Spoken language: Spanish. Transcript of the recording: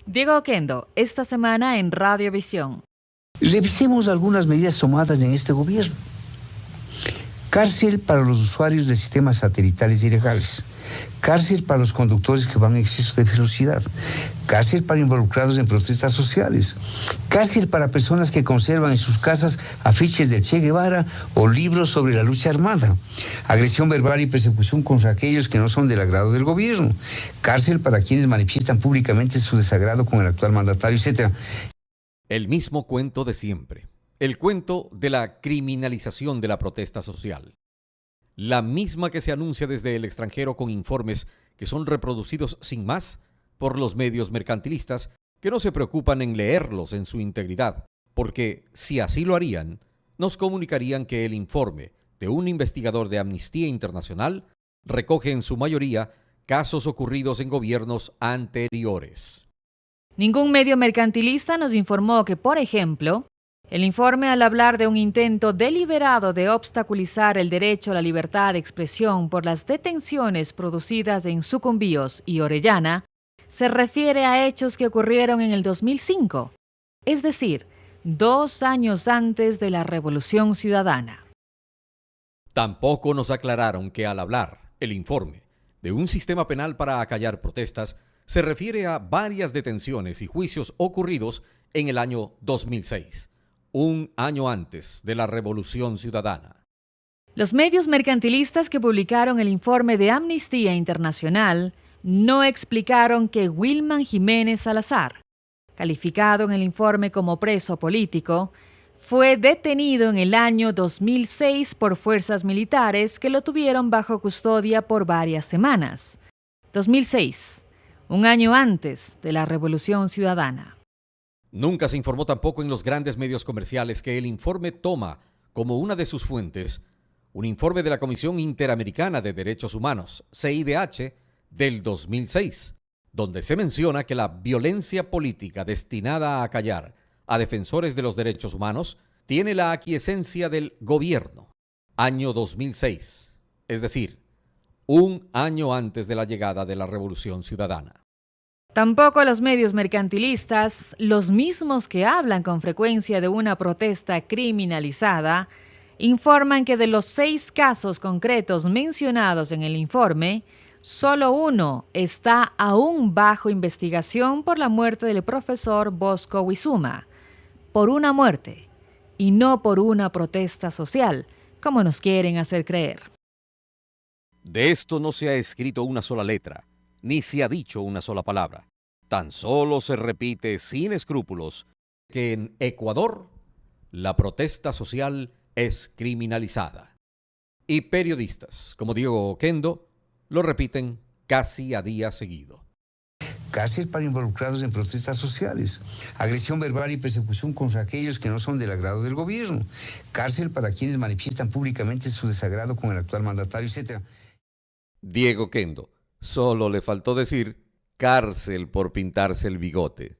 Diego Oquendo, esta semana en Radiovisión. Revisemos algunas medidas tomadas en este gobierno. Cárcel para los usuarios de sistemas satelitales ilegales. Cárcel para los conductores que van a exceso de velocidad. Cárcel para involucrados en protestas sociales. Cárcel para personas que conservan en sus casas afiches de Che Guevara o libros sobre la lucha armada. Agresión verbal y persecución contra aquellos que no son del agrado del gobierno. Cárcel para quienes manifiestan públicamente su desagrado con el actual mandatario, etc. El mismo cuento de siempre. El cuento de la criminalización de la protesta social. La misma que se anuncia desde el extranjero con informes que son reproducidos sin más por los medios mercantilistas que no se preocupan en leerlos en su integridad, porque si así lo harían, nos comunicarían que el informe de un investigador de Amnistía Internacional recoge en su mayoría casos ocurridos en gobiernos anteriores. Ningún medio mercantilista nos informó que, por ejemplo, el informe, al hablar de un intento deliberado de obstaculizar el derecho a la libertad de expresión por las detenciones producidas en Sucumbíos y Orellana, se refiere a hechos que ocurrieron en el 2005, es decir, 2 años antes de la Revolución Ciudadana. Tampoco nos aclararon que al hablar el informe de un sistema penal para acallar protestas, se refiere a varias detenciones y juicios ocurridos en el año 2006. Un año antes de la Revolución Ciudadana. Los medios mercantilistas que publicaron el informe de Amnistía Internacional no explicaron que Wilman Jiménez Salazar, calificado en el informe como preso político, fue detenido en el año 2006 por fuerzas militares que lo tuvieron bajo custodia por varias semanas. 2006, un año antes de la Revolución Ciudadana. Nunca se informó tampoco en los grandes medios comerciales que el informe toma como una de sus fuentes un informe de la Comisión Interamericana de Derechos Humanos, CIDH, del 2006, donde se menciona que la violencia política destinada a acallar a defensores de los derechos humanos tiene la aquiescencia del gobierno. Año 2006, es decir, un año antes de la llegada de la Revolución Ciudadana. Tampoco los medios mercantilistas, los mismos que hablan con frecuencia de una protesta criminalizada, informan que de los 6 casos concretos mencionados en el informe, solo uno está aún bajo investigación por la muerte del profesor Bosco Huizuma, por una muerte y no por una protesta social, como nos quieren hacer creer. De esto no se ha escrito una sola letra, ni se ha dicho una sola palabra. Tan solo se repite sin escrúpulos que en Ecuador la protesta social es criminalizada. Y periodistas como Diego Oquendo lo repiten casi a día seguido. Cárcel para involucrados en protestas sociales. Agresión verbal y persecución contra aquellos que no son del agrado del gobierno. Cárcel para quienes manifiestan públicamente su desagrado con el actual mandatario, etc. Diego Oquendo, solo le faltó decir cárcel por pintarse el bigote.